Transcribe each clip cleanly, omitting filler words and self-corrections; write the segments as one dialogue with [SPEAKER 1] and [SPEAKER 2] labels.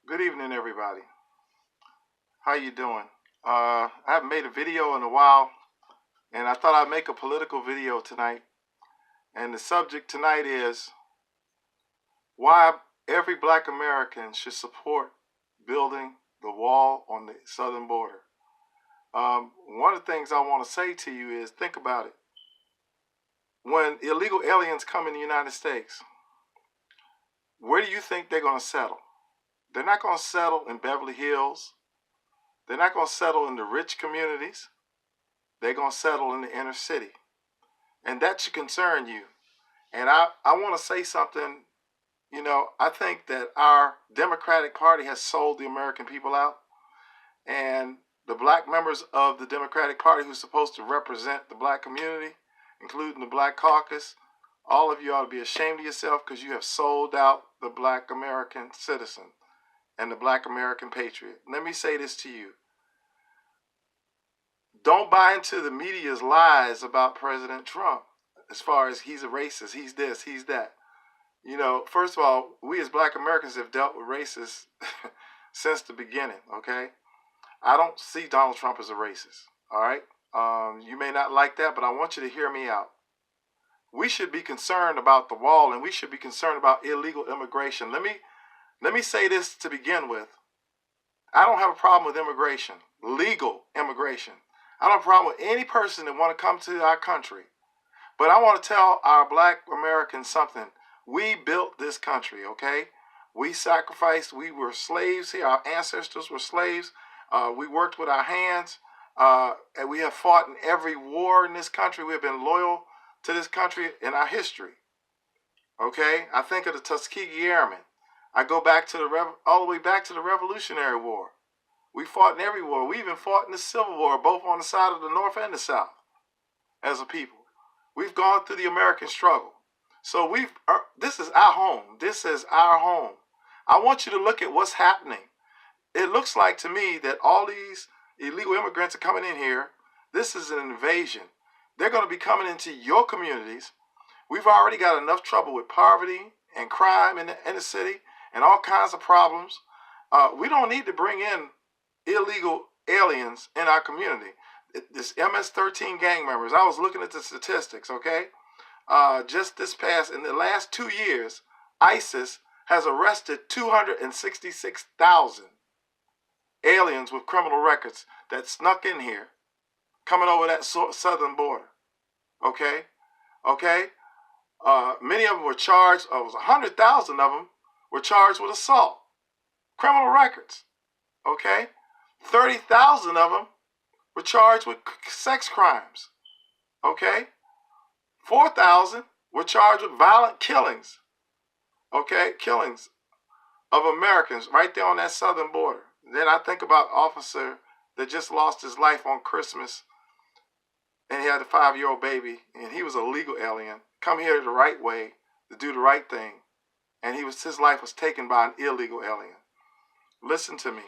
[SPEAKER 1] Good evening, everybody. How you doing? I haven't made a video in a while, and I thought I'd make a political video tonight. And the subject tonight is why every black American should support building the wall on the southern border. One of the things I want to say to you is think about it. When illegal aliens come in the United States, where do you think they're going to settle? They're not going to settle in Beverly Hills. They're not going to settle in the rich communities. They're going to settle in the inner city. And that should concern you. And I want to say something. I think that our Democratic Party has sold the American people out. And the black members of the Democratic Party who's supposed to represent the black community, including the Black Caucus, all of you ought to be ashamed of yourself because you have sold out the black American citizen and the black American patriot. Let me say this to you. Don't buy into the media's lies about President Trump as far as he's a racist, he's this, he's that. First of all, we as black Americans have dealt with racists since the beginning, okay? I don't see Donald Trump as a racist, all right? You may not like that, but I want you to hear me out. We should be concerned about the wall, and we should be concerned about illegal immigration. Let me say this to begin with. I don't have a problem with immigration, legal immigration. I don't have a problem with any person that want to come to our country. But I want to tell our black Americans something. We built this country, okay? We sacrificed. We were slaves here. Our ancestors were slaves. We worked with our hands. And we have fought in every war in this country. We have been loyal to this country in our history. Okay? I think of the Tuskegee Airmen. I go back to all the way back to the Revolutionary War. We fought in every war. We even fought in the Civil War, both on the side of the North and the South, as a people. We've gone through the American struggle. So this is our home. This is our home. I want you to look at what's happening. It looks like to me that all these illegal immigrants are coming in here. This is an invasion. They're going to be coming into your communities. We've already got enough trouble with poverty and crime in the city and all kinds of problems. We don't need to bring in illegal aliens in our community. This MS-13 gang members, I was looking at the statistics, okay? Just in the last 2 years, ISIS has arrested 266,000 aliens with criminal records that snuck in here, coming over that southern border, okay? Many of them were charged, it was 100,000 of them were charged with assault, criminal records, okay? 30,000 of them were charged with sex crimes, okay? 4,000 were charged with violent killings, okay? Killings of Americans right there on that southern border. Then I think about an officer that just lost his life on Christmas, and he had a 5-year-old baby, and he was a legal alien, come here the right way to do the right thing, and his life was taken by an illegal alien. Listen to me.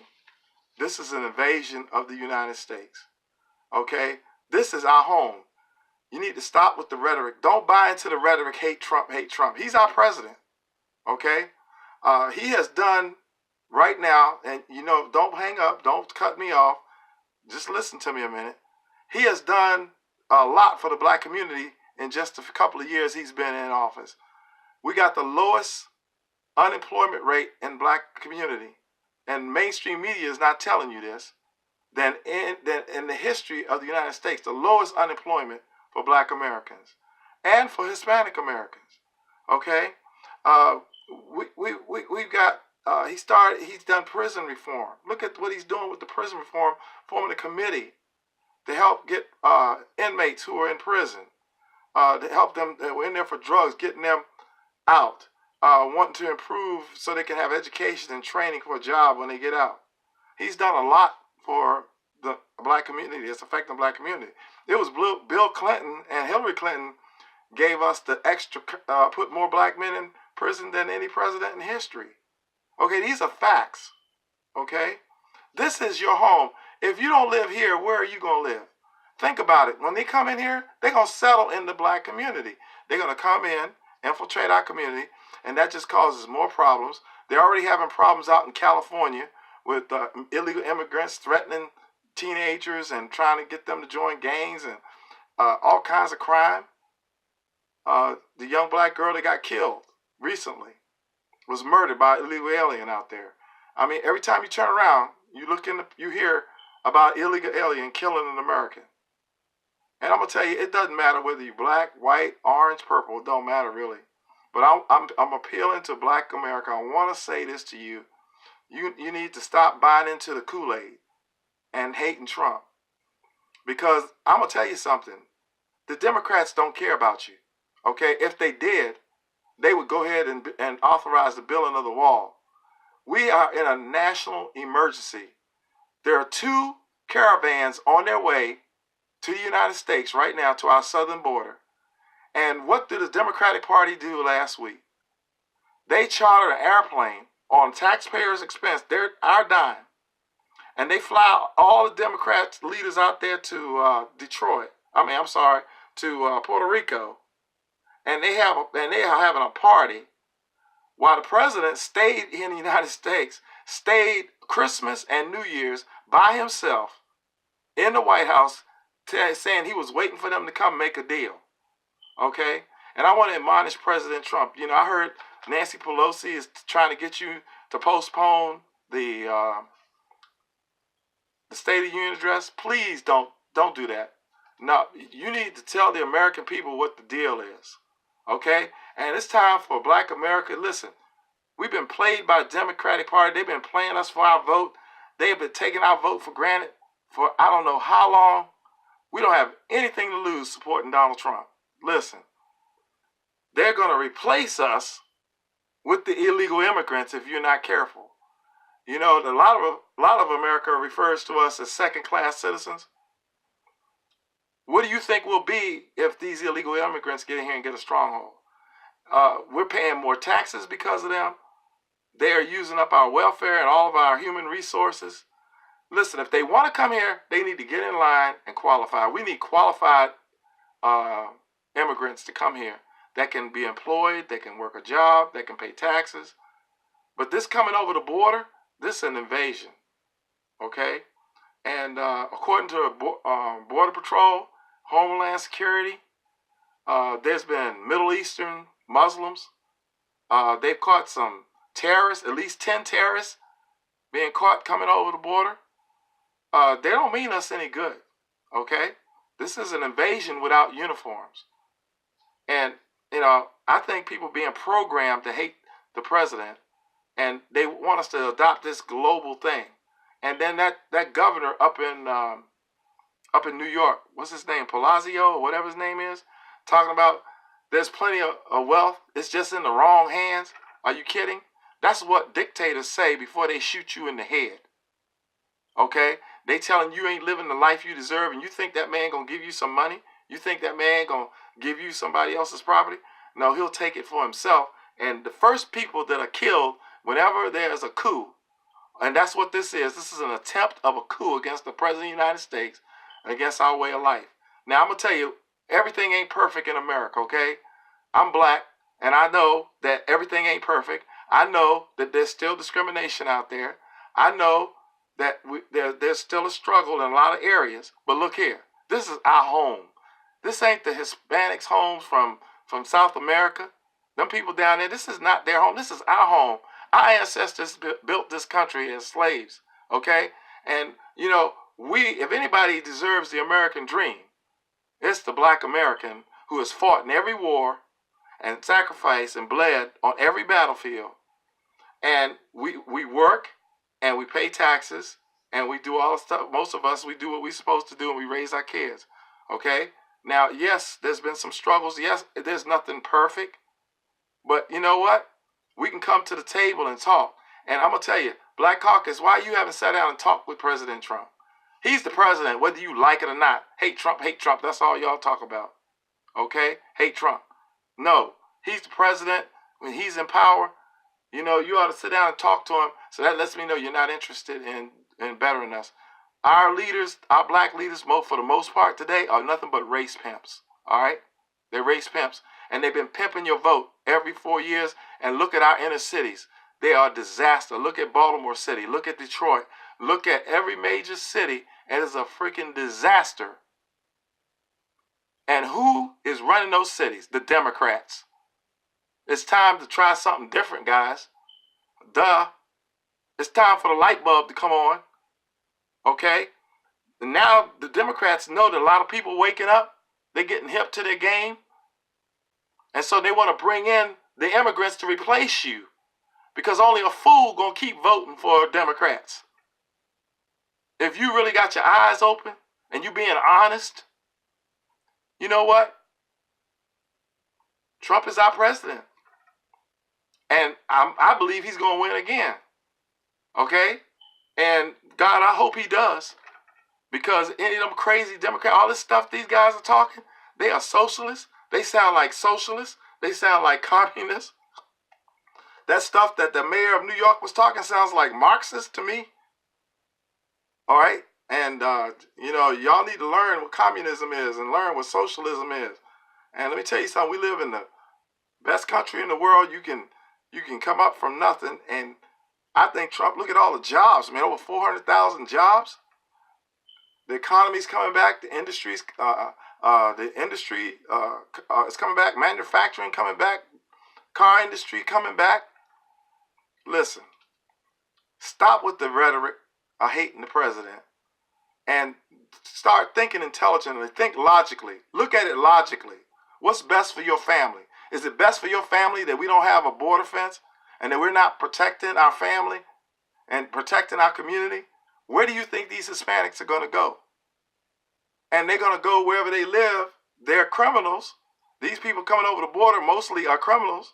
[SPEAKER 1] This is an invasion of the United States, okay? This is our home. You need to stop with the rhetoric. Don't buy into the rhetoric, hate Trump, hate Trump. He's our president, okay? He has done right now, and don't hang up, don't cut me off. Just listen to me a minute. He has done a lot for the black community in just a couple of years he's been in office. We got the lowest unemployment rate in black community, and mainstream media is not telling you this, than in the history of the United States, the lowest unemployment for black Americans and for Hispanic Americans, okay? We've got, he's done prison reform. Look at what he's doing with the prison reform, forming a committee to help get inmates who are in prison, to help them that were in there for drugs, getting them out, wanting to improve so they can have education and training for a job when they get out. He's done a lot for the black community. It's affecting the black community. It was Bill Clinton and Hillary Clinton gave us the extra, put more black men in prison than any president in history. Okay, these are facts, okay? This is your home. If you don't live here, where are you going to live? Think about it. When they come in here, they're going to settle in the black community. They're going to come in, infiltrate our community, and that just causes more problems. They're already having problems out in California with illegal immigrants threatening teenagers and trying to get them to join gangs and all kinds of crime. The young black girl that got killed recently was murdered by an illegal alien out there. I mean, every time you turn around, you hear about illegal alien killing an American. And I'm gonna tell you, it doesn't matter whether you're black, white, orange, purple. It don't matter really. But I'm appealing to Black America. I want to say this to you. You need to stop buying into the Kool-Aid and hating Trump. Because I'm gonna tell you something. The Democrats don't care about you. Okay? If they did, they would go ahead and authorize the building of the wall. We are in a national emergency. There are 2 caravans on their way to the United States right now, to our southern border. And what did the Democratic Party do last week? They chartered an airplane on taxpayers' expense. They're our dime. And they fly all the Democrat leaders out there to to Puerto Rico. And they are having a party while the president stayed in the United States, stayed Christmas and New Year's by himself in the White House, saying he was waiting for them to come make a deal. Okay? And I want to admonish President Trump. You know, I heard Nancy Pelosi is trying to get you to postpone the State of the Union address. Please don't do that. No, you need to tell the American people what the deal is. Okay? And it's time for Black America. Listen, we've been played by the Democratic Party. They've been playing us for our vote. They've been taking our vote for granted for I don't know how long. We don't have anything to lose supporting Donald Trump. Listen, they're going to replace us with the illegal immigrants if you're not careful. You know, a lot of America refers to us as second-class citizens. What do you think will be if these illegal immigrants get in here and get a stronghold? We're paying more taxes because of them. They are using up our welfare and all of our human resources. Listen, if they want to come here, they need to get in line and qualify. We need qualified immigrants to come here that can be employed, they can work a job, they can pay taxes. But this coming over the border, this is an invasion, okay? And according to Border Patrol, Homeland Security, there's been Middle Eastern Muslims. They've caught some terrorists, at least 10 terrorists being caught coming over the border. They don't mean us any good, okay? This is an invasion without uniforms. And, you know, I think people being programmed to hate the president, and they want us to adopt this global thing. And then that governor up in New York, what's his name, Palacio or whatever his name is, talking about there's plenty of wealth, it's just in the wrong hands. Are you kidding? That's what dictators say before they shoot you in the head. Okay? They telling you ain't living the life you deserve, and you think that man gonna give you some money? You think that man gonna give you somebody else's property? No, he'll take it for himself. And the first people that are killed whenever there's a coup, and that's what this is. This is an attempt of a coup against the President of the United States, against our way of life. Now, I'm going to tell you, everything ain't perfect in America, okay? I'm black, and I know that everything ain't perfect. I know that there's still discrimination out there. I know that there's still a struggle in a lot of areas. But look here, this is our home. This ain't the Hispanics' homes from South America. Them people down there, this is not their home. This is our home. Our ancestors built this country as slaves, okay? And, you know, if anybody deserves the American dream, it's the Black American who has fought in every war and sacrificed and bled on every battlefield. And we work and we pay taxes and we do all the stuff. Most of us, we do what we're supposed to do and we raise our kids, okay? Now, yes, there's been some struggles. Yes, there's nothing perfect. But you know what? We can come to the table and talk. And I'm going to tell you, Black Caucus, why you haven't sat down and talked with President Trump? He's the president, whether you like it or not. Hate Trump, hate Trump. That's all y'all talk about. Okay? Hate Trump. No, he's the president. When he's in power, you know, you ought to sit down and talk to him. So that lets me know you're not interested in bettering us. Our leaders, our black leaders, for the most part today, are nothing but race pimps. All right? They're race pimps. And they've been pimping your vote every 4 years. And look at our inner cities. They are a disaster. Look at Baltimore City. Look at Detroit. Look at every major city. It is a freaking disaster. And who is running those cities? The Democrats. It's time to try something different, guys. Duh. It's time for the light bulb to come on. Okay? And now the Democrats know that a lot of people waking up. They're getting hip to their game. And so they want to bring in the immigrants to replace you. Because only a fool gonna keep voting for Democrats. If you really got your eyes open and you being honest, you know what? Trump is our president. And I believe he's gonna win again. Okay? And God, I hope he does. Because any of them crazy Democrats, all this stuff these guys are talking, they are socialists. They sound like socialists. They sound like communists. That stuff that the mayor of New York was talking sounds like Marxist to me. All right? And, y'all need to learn what communism is and learn what socialism is. And let me tell you something. We live in the best country in the world. You can come up from nothing. And I think Trump, look at all the jobs, man. Over 400,000 jobs. The economy's coming back. The industry's is coming back. Manufacturing coming back. Car industry coming back. Listen, stop with the rhetoric of hating the president and start thinking intelligently. Think logically. Look at it logically. What's best for your family? Is it best for your family that we don't have a border fence and that we're not protecting our family and protecting our community? Where do you think these Hispanics are going to go? And they're going to go wherever they live. They're criminals. These people coming over the border mostly are criminals.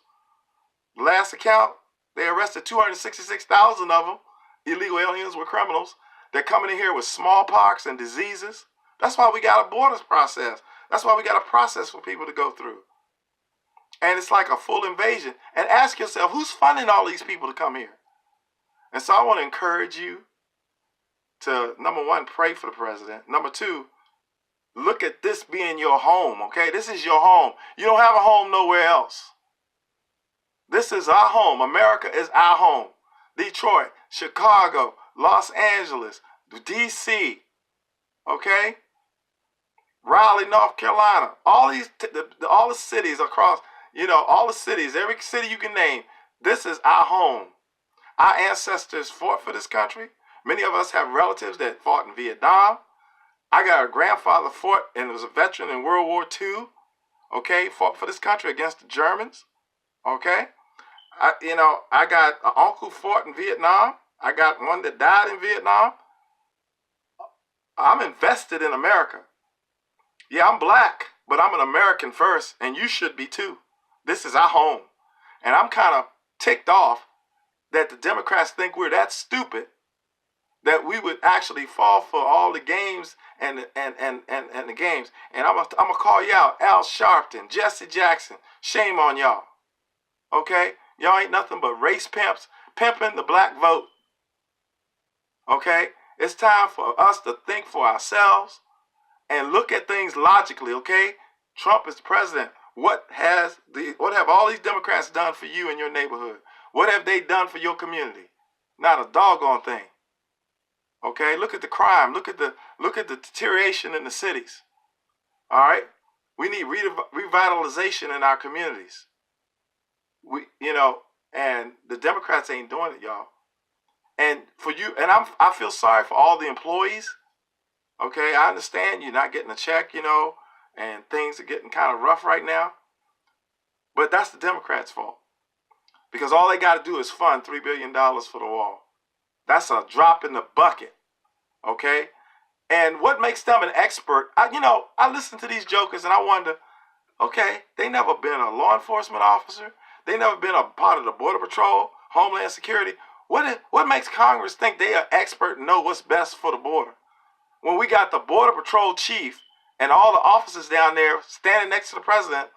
[SPEAKER 1] Last account, they arrested 266,000 of them. Illegal aliens were criminals. They're coming in here with smallpox and diseases. That's why we got a borders process. That's why we got a process for people to go through. And it's like a full invasion. And ask yourself, who's funding all these people to come here? And so I want to encourage you to, number one, pray for the president. Number two, look at this being your home, okay? This is your home. You don't have a home nowhere else. This is our home. America is our home. Detroit, Chicago, Los Angeles, D.C., okay? Raleigh, North Carolina. All the cities across, all the cities, every city you can name, this is our home. Our ancestors fought for this country. Many of us have relatives that fought in Vietnam. I got a grandfather fought and was a veteran in World War II, okay? Fought for this country against the Germans, okay? I got an uncle fought in Vietnam. I got one that died in Vietnam. I'm invested in America. Yeah, I'm black, but I'm an American first, and you should be too. This is our home. And I'm kind of ticked off that the Democrats think we're that stupid that we would actually fall for all the games and the games. And I'm gonna call you out. Al Sharpton, Jesse Jackson, shame on y'all. Okay? Y'all ain't nothing but race pimps, pimping the black vote. Okay? It's time for us to think for ourselves and look at things logically, okay? Trump is president. What have all these Democrats done for you in your neighborhood? What have they done for your community? Not a doggone thing. Okay? Look at the crime. Look at the deterioration in the cities. All right? We need revitalization in our communities. And the Democrats ain't doing it, y'all. And for you, and I feel sorry for all the employees. Okay, I understand you're not getting a check, and things are getting kind of rough right now. But that's the Democrats' fault. Because all they got to do is fund $3 billion for the wall. That's a drop in the bucket. Okay? And what makes them an expert? I listen to these jokers and I wonder, okay, they never been a law enforcement officer. They never been a part of the Border Patrol, Homeland Security. What makes Congress think they are expert and know what's best for the border? When we got the Border Patrol chief and all the officers down there standing next to the president,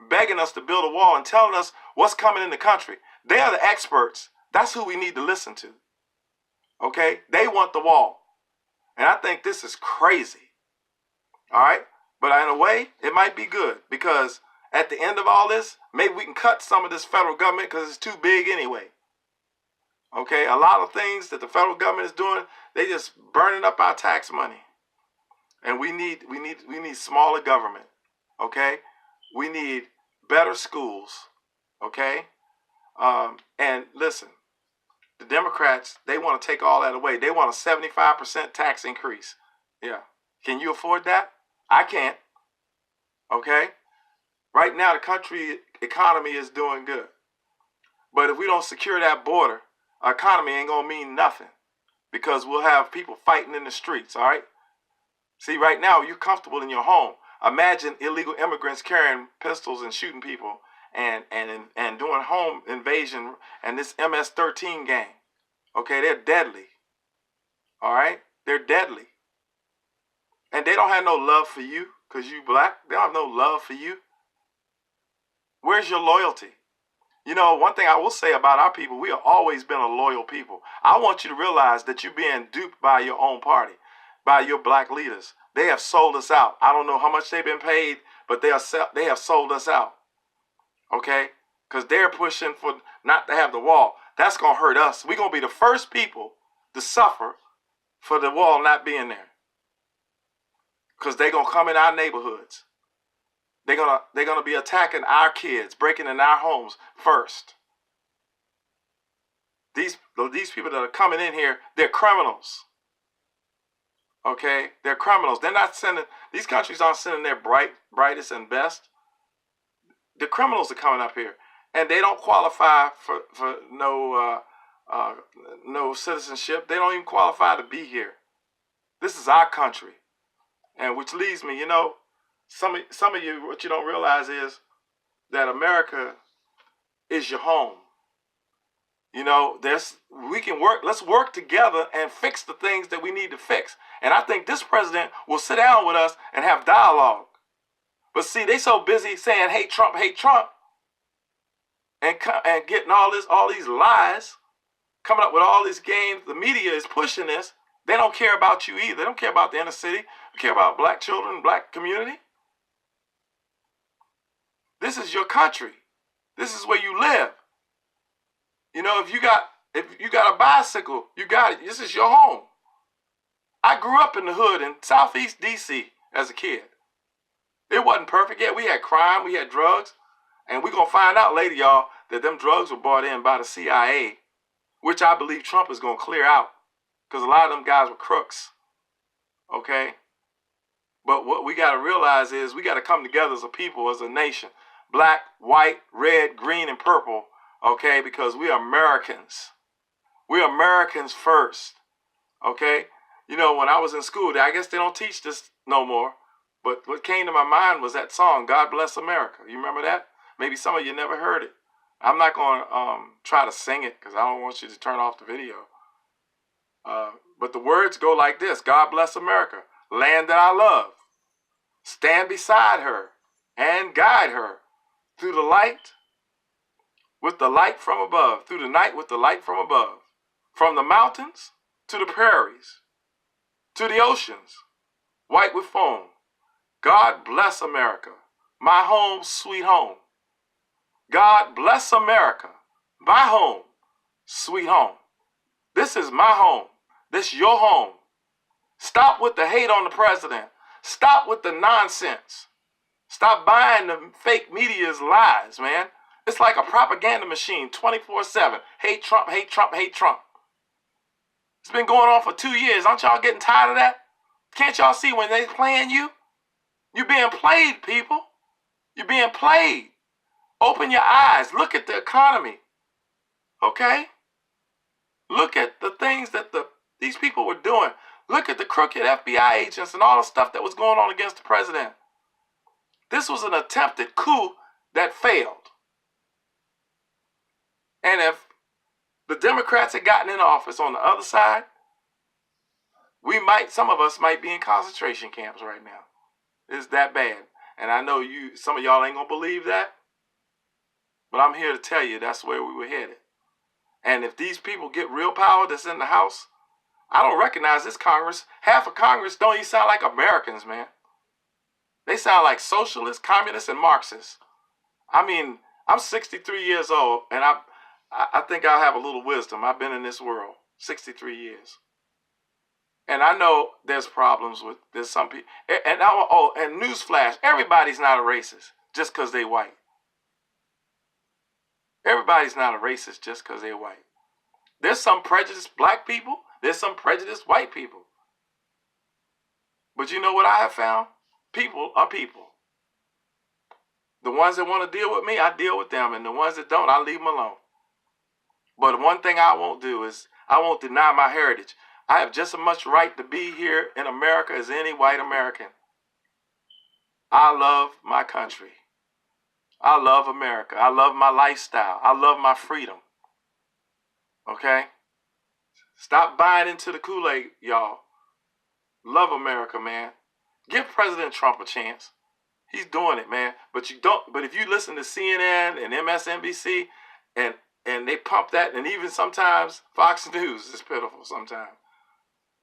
[SPEAKER 1] begging us to build a wall and telling us what's coming in the country. They are the experts. That's who we need to listen to. Okay? They want the wall. And I think this is crazy. All right? But in a way, it might be good because at the end of all this, maybe we can cut some of this federal government because it's too big anyway. Okay, a lot of things that the federal government is doing, they just burning up our tax money. And we need smaller government. Okay, we need better schools. Okay, and listen, the Democrats, they want to take all that away. They want a 75% tax increase. Yeah, can you afford that? I can't. Okay, right now the country economy is doing good, but if we don't secure that border, our economy ain't gonna mean nothing because we'll have people fighting in the streets. All right. See, right now you're comfortable in your home. Imagine illegal immigrants carrying pistols and shooting people and doing home invasion and this MS-13 gang. Okay, they're deadly. All right, they're deadly, and they don't have no love for you because you black. They don't have no love for you. Where's your loyalty? You know, one thing I will say about our people, we have always been a loyal people. I want you to realize that you're being duped by your own party, by your black leaders. They have sold us out. I don't know how much they've been paid, but they have sold us out. Okay? Because they're pushing for not to have the wall. That's going to hurt us. We're going to be the first people to suffer for the wall not being there. Because they're going to come in our neighborhoods. They're gonna be attacking our kids, breaking in our homes first. These people that are coming in here, they're criminals. Okay? They're criminals. They're not sending, these countries aren't sending their brightest and best. The criminals are coming up here. And they don't qualify for no citizenship. They don't even qualify to be here. This is our country. And which leads me, you know, some of you, what you don't realize is that America is your home. You know, we can work, let's work together and fix the things that we need to fix. And I think this president will sit down with us and have dialogue. But see, they so busy saying, hate Trump, and getting all these lies, coming up with all these games. The media is pushing this. They don't care about you either. They don't care about the inner city. They care about black children, black community. This is your country. This is where you live. You know, if you got a bicycle, you got it. This is your home. I grew up in the hood in Southeast DC as a kid. It wasn't perfect yet. We had crime, we had drugs, and we're gonna find out later, y'all, that them drugs were brought in by the CIA, which I believe Trump is gonna clear out, because a lot of them guys were crooks. Okay? But what we gotta realize is we gotta come together as a people, as a nation. Black, white, red, green, and purple, okay? Because we are Americans. We are Americans first, okay? You know, when I was in school, I guess they don't teach this no more, but what came to my mind was that song, God Bless America. You remember that? Maybe some of you never heard it. I'm not going to try to sing it because I don't want you to turn off the video. But the words go like this: God bless America, land that I love. Stand beside her and guide her through the light with the light from above, through the night with the light from above, from the mountains to the prairies, to the oceans, white with foam. God bless America, my home, sweet home. God bless America, my home, sweet home. This is my home. This is your home. Stop with the hate on the president. Stop with the nonsense. Stop buying the fake media's lies, man. It's like a propaganda machine 24/7. Hate Trump, hate Trump, hate Trump. It's been going on for 2 years. Aren't y'all getting tired of that? Can't y'all see when they playing you? You're being played, people. You're being played. Open your eyes. Look at the economy. Okay? Look at the things that these people were doing. Look at the crooked FBI agents and all the stuff that was going on against the president. This was an attempted coup that failed. And if the Democrats had gotten in office on the other side, some of us might be in concentration camps right now. It's that bad. And I know some of y'all ain't gonna believe that, but I'm here to tell you that's where we were headed. And if these people get real power that's in the House, I don't recognize this Congress. Half of Congress don't even sound like Americans, man. They sound like socialists, communists, and Marxists. I mean, I'm 63 years old, and I think I'll have a little wisdom. I've been in this world 63 years. And I know there's problems with, there's some people, and newsflash, everybody's not a racist just because they white. Everybody's not a racist just because they're white. There's some prejudiced black people. There's some prejudiced white people. But you know what I have found? People are people. The ones that want to deal with me, I deal with them. And the ones that don't, I leave them alone. But one thing I won't do is I won't deny my heritage. I have just as much right to be here in America as any white American. I love my country. I love America. I love my lifestyle. I love my freedom. Okay? Stop buying into the Kool-Aid, y'all. Love America, man. Give President Trump a chance. He's doing it, man. But if you listen to CNN and MSNBC and they pump that, and even sometimes Fox News is pitiful sometimes.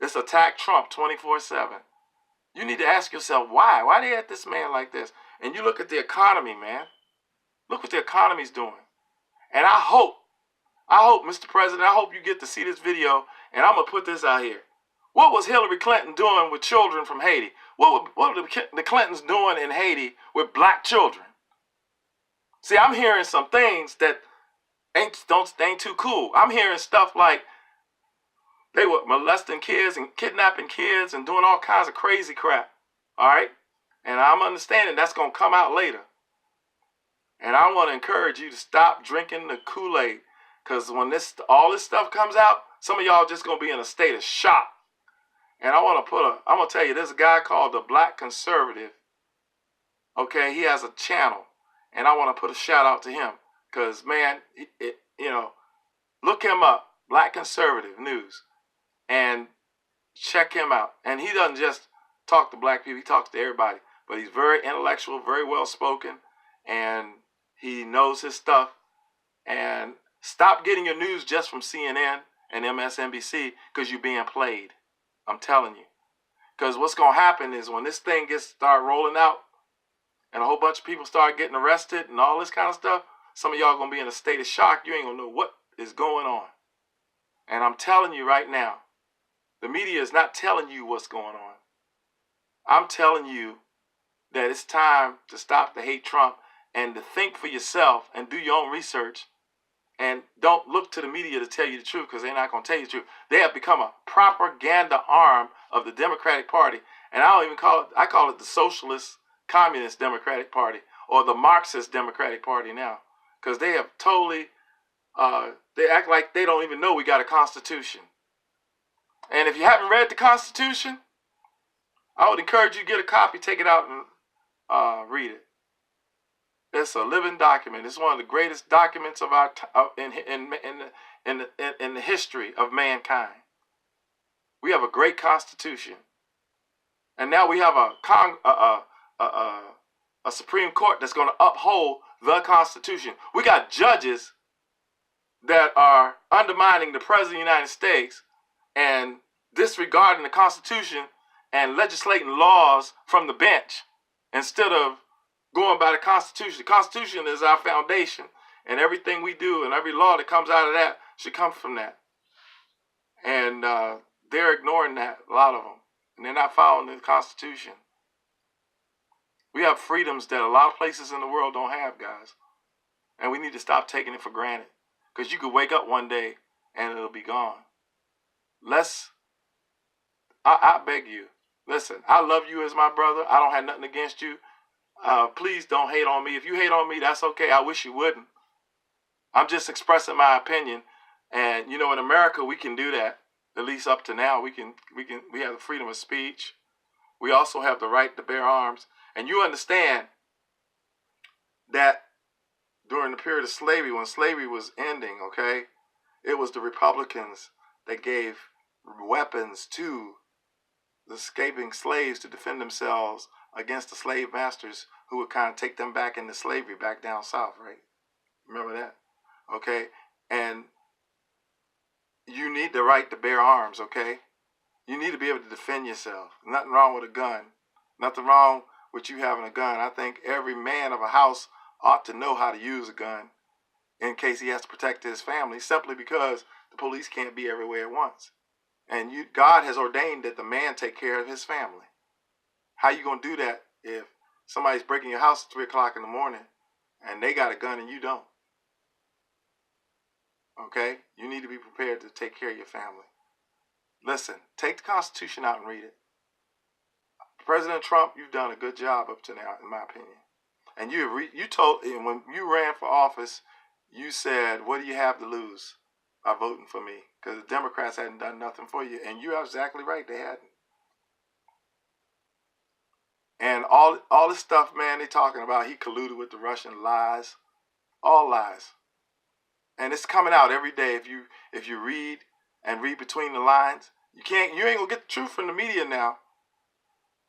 [SPEAKER 1] It's attack Trump 24/7. You need to ask yourself why. Why they at this man like this? And you look at the economy, man. Look what the economy's doing. And I hope, Mr. President, I hope you get to see this video, and I'm going to put this out here. What was Hillary Clinton doing with children from Haiti? What were the Clintons doing in Haiti with black children? See, I'm hearing some things that ain't too cool. I'm hearing stuff like they were molesting kids and kidnapping kids and doing all kinds of crazy crap. All right? And I'm understanding that's going to come out later. And I want to encourage you to stop drinking the Kool-Aid. Because when all this stuff comes out, some of y'all just going to be in a state of shock. And I'm going to tell you, there's a guy called the Black Conservative. Okay, he has a channel. And I want to put a shout out to him. Because, man, look him up, Black Conservative News. And check him out. And he doesn't just talk to black people, he talks to everybody. But he's very intellectual, very well spoken, and he knows his stuff. And stop getting your news just from CNN and MSNBC because you're being played. I'm telling you. Because what's going to happen is when this thing start rolling out and a whole bunch of people start getting arrested and all this kind of stuff, some of y'all going to be in a state of shock. You ain't going to know what is going on. And I'm telling you right now, the media is not telling you what's going on. I'm telling you that it's time to stop the hate Trump and to think for yourself and do your own research. And don't look to the media to tell you the truth because they're not going to tell you the truth. They have become a propaganda arm of the Democratic Party. And I call it the Socialist Communist Democratic Party or the Marxist Democratic Party now. Because they have totally, they act like they don't even know we got a Constitution. And if you haven't read the Constitution, I would encourage you to get a copy, take it out and read it. It's a living document. It's one of the greatest documents of our in the history of mankind. We have a great Constitution, and now we have a Supreme Court that's going to uphold the Constitution. We got judges that are undermining the President of the United States and disregarding the Constitution and legislating laws from the bench instead of going by the Constitution. The Constitution is our foundation, and everything we do and every law that comes out of that should come from that. And they're ignoring that, a lot of them, and they're not following the Constitution. We have freedoms that a lot of places in the world don't have, guys, and we need to stop taking it for granted because you could wake up one day and it'll be gone. I beg you, listen, I love you as my brother. I don't have nothing against you. Please don't hate on me. If you hate on me, that's okay. I wish you wouldn't. I'm just expressing my opinion. And, in America, we can do that. At least up to now, we have the freedom of speech. We also have the right to bear arms. And you understand that during the period of slavery, when slavery was ending, okay, it was the Republicans that gave weapons to the escaping slaves to defend themselves against the slave masters who would kind of take them back into slavery back down south, right? Remember that? Okay? And you need the right to bear arms, okay? You need to be able to defend yourself. Nothing wrong with a gun. Nothing wrong with you having a gun. I think every man of a house ought to know how to use a gun. in case he has to protect his family, simply because the police can't be everywhere at once. And God has ordained that the man take care of his family. How you going to do that if somebody's breaking your house at 3 o'clock in the morning and they got a gun and you don't? Okay? You need to be prepared to take care of your family. Listen, take the Constitution out and read it. President Trump, you've done a good job up to now, in my opinion. And when you ran for office, you said, what do you have to lose by voting for me? Because the Democrats hadn't done nothing for you. And you're exactly right, they hadn't. And all this stuff, man, they talking about he colluded with the Russian, lies. All lies. And it's coming out every day. If you read and read between the lines, you ain't gonna get the truth from the media now.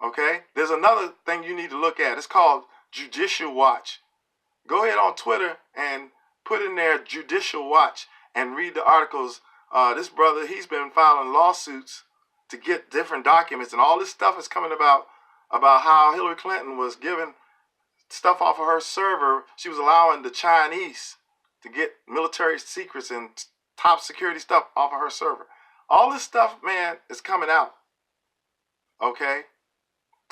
[SPEAKER 1] Okay? There's another thing you need to look at. It's called Judicial Watch. Go ahead on Twitter and put in there Judicial Watch and read the articles. This brother, he's been filing lawsuits to get different documents, and all this stuff is coming about how Hillary Clinton was giving stuff off of her server. She was allowing the Chinese to get military secrets and top security stuff off of her server. All this stuff, man, is coming out. Okay?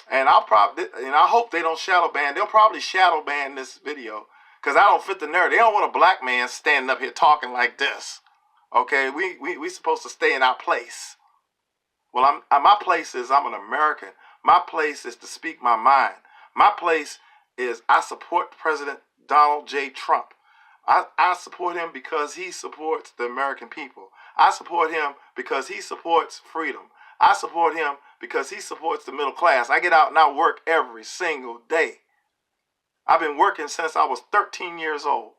[SPEAKER 1] And I hope they don't shadow ban. They'll probably shadow ban this video because I don't fit the narrative. They don't want a black man standing up here talking like this. Okay? We supposed to stay in our place. Well, my place is I'm an American. My place is to speak my mind. My place is I support President Donald J. Trump. I support him because he supports the American people. I support him because he supports freedom. I support him because he supports the middle class. I get out and I work every single day. I've been working since I was 13 years old.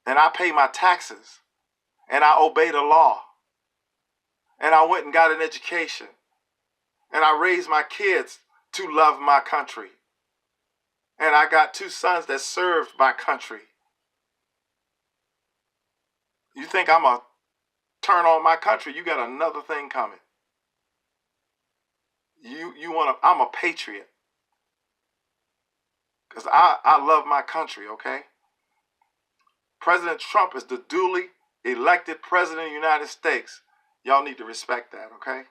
[SPEAKER 1] And I pay my taxes. And I obey the law. And I went and got an education. And I raised my kids to love my country. And I got 2 sons that served my country. You think I'm going to turn on my country? You got another thing coming. I'm a patriot. Because I love my country, okay? President Trump is the duly elected president of the United States. Y'all need to respect that, okay?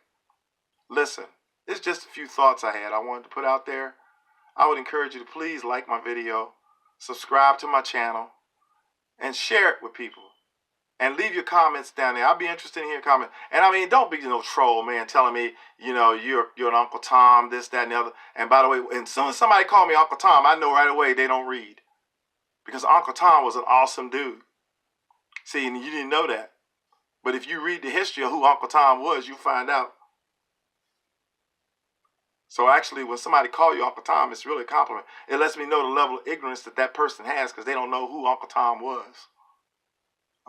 [SPEAKER 1] Listen, it's just a few thoughts I had I wanted to put out there. I would encourage you to please like my video, subscribe to my channel, and share it with people. And leave your comments down there. I'll be interested in hearing comments. And I mean, don't be no troll, man, telling me, you're an Uncle Tom, this, that, and the other. And by the way, as soon as somebody call me Uncle Tom, I know right away they don't read. Because Uncle Tom was an awesome dude. See, and you didn't know that. But if you read the history of who Uncle Tom was, you find out. So actually, when somebody call you Uncle Tom, it's really a compliment. It lets me know the level of ignorance that person has because they don't know who Uncle Tom was.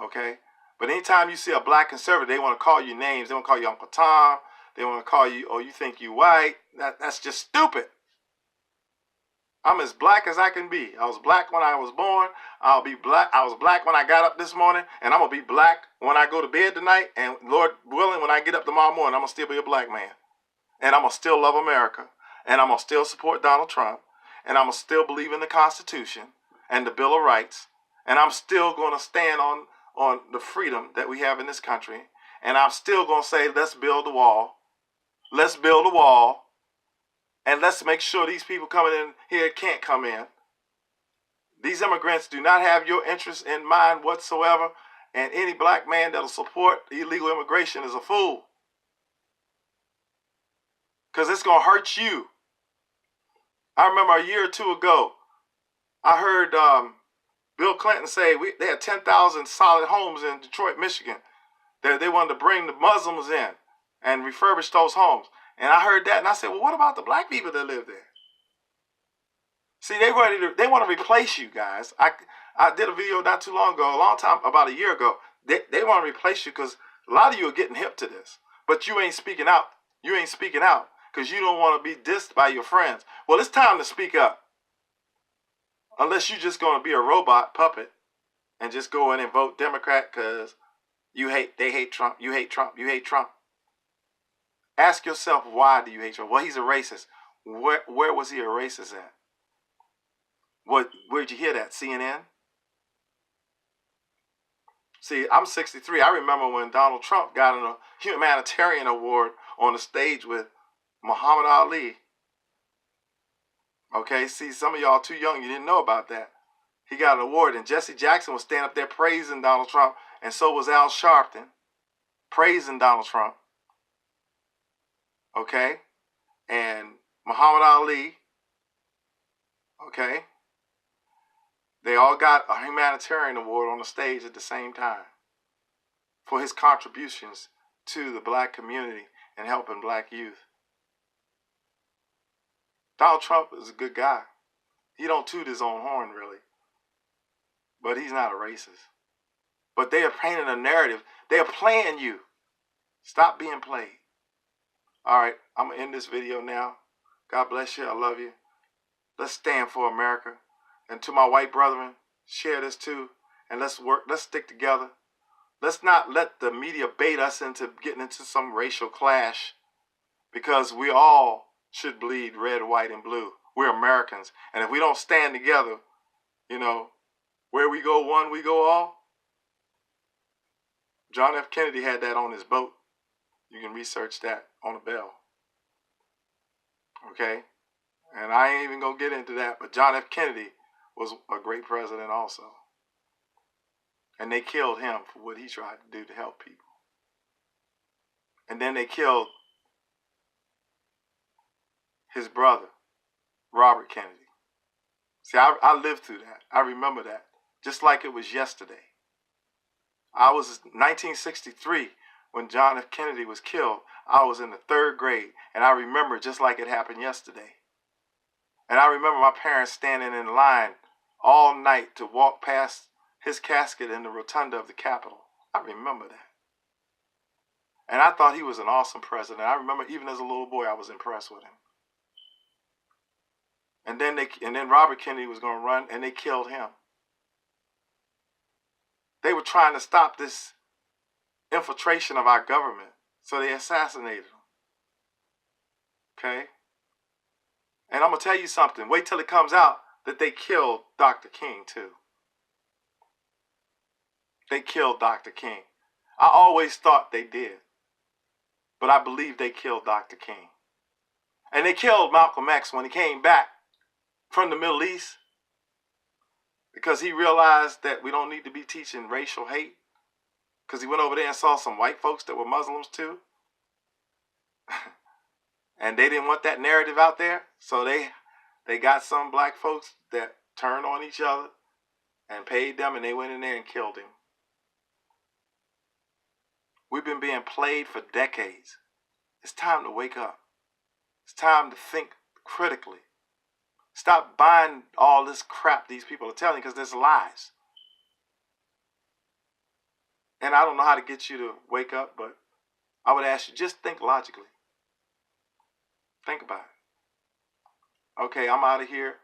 [SPEAKER 1] Okay? But anytime you see a black conservative, they want to call you names. They want to call you Uncle Tom. They want to call you, you think you white. That's just stupid. I'm as black as I can be. I was black when I was born. I'll be black. I was black when I got up this morning. And I'm going to be black when I go to bed tonight. And Lord willing, when I get up tomorrow morning, I'm going to still be a black man. And I'm going to still love America. And I'm going to still support Donald Trump. And I'm going to still believe in the Constitution and the Bill of Rights. And I'm still going to stand on the freedom that we have in this country. And I'm still going to say, let's build the wall. Let's build a wall. And let's make sure these people coming in here can't come in. These immigrants do not have your interests in mind whatsoever. And any black man that'll support illegal immigration is a fool. Because it's going to hurt you. I remember a year or two ago, I heard Bill Clinton say they had 10,000 solid homes in Detroit, Michigan. They wanted to bring the Muslims in and refurbish those homes. And I heard that and I said, well, what about the black people that live there? See, they want to replace you guys. I did a video not too long ago, about a year ago. They want to replace you because a lot of you are getting hip to this. But you ain't speaking out. You ain't speaking out because you don't want to be dissed by your friends. Well, it's time to speak up. Unless you're just going to be a robot puppet and just go in and vote Democrat because they hate Trump, you hate Trump, you hate Trump. Ask yourself, why do you hate Trump? Well, he's a racist. Where was he a racist at? Where'd you hear that? CNN? See, I'm 63. I remember when Donald Trump got a humanitarian award on the stage with Muhammad Ali. Okay, see, some of y'all too young, you didn't know about that. He got an award, and Jesse Jackson was standing up there praising Donald Trump, and so was Al Sharpton, praising Donald Trump. Okay, and Muhammad Ali. Okay, they all got a humanitarian award on the stage at the same time for his contributions to the black community and helping black youth. Donald Trump is a good guy. He don't toot his own horn, really. But he's not a racist. But they are painting a narrative. They are playing you. Stop being played. All right, I'm going to end this video now. God bless you. I love you. Let's stand for America. And to my white brethren, share this too. And let's work. Let's stick together. Let's not let the media bait us into getting into some racial clash, because we all should bleed red, white, and blue. We're Americans. And if we don't stand together, you know, where we go one, we go all. John F. Kennedy had that on his boat. You can research that on a bell. Okay? And I ain't even going to get into that, but John F. Kennedy was a great president also. And they killed him for what he tried to do to help people. And then they killed his brother, Robert Kennedy. See, I lived through that. I remember that, just like it was yesterday. I was 1963 when John F. Kennedy was killed. I was in the 3rd grade, and I remember just like it happened yesterday. And I remember my parents standing in line all night to walk past his casket in the rotunda of the Capitol. I remember that. And I thought he was an awesome president. I remember even as a little boy, I was impressed with him. And then Robert Kennedy was going to run, and they killed him. They were trying to stop this infiltration of our government, so they assassinated him. Okay? And I'm going to tell you something. Wait till it comes out that they killed Dr. King, too. They killed Dr. King. I always thought they did, but I believe they killed Dr. King. And they killed Malcolm X when he came back from the Middle East, because he realized that we don't need to be teaching racial hate, because he went over there and saw some white folks that were Muslims too. And they didn't want that narrative out there, so they got some black folks that turned on each other and paid them, and they went in there and killed him. We've been being played for decades. It's time to wake up. It's time to think critically. Stop buying all this crap these people are telling you, because there's lies. And I don't know how to get you to wake up, but I would ask you, just think logically. Think about it. Okay, I'm out of here.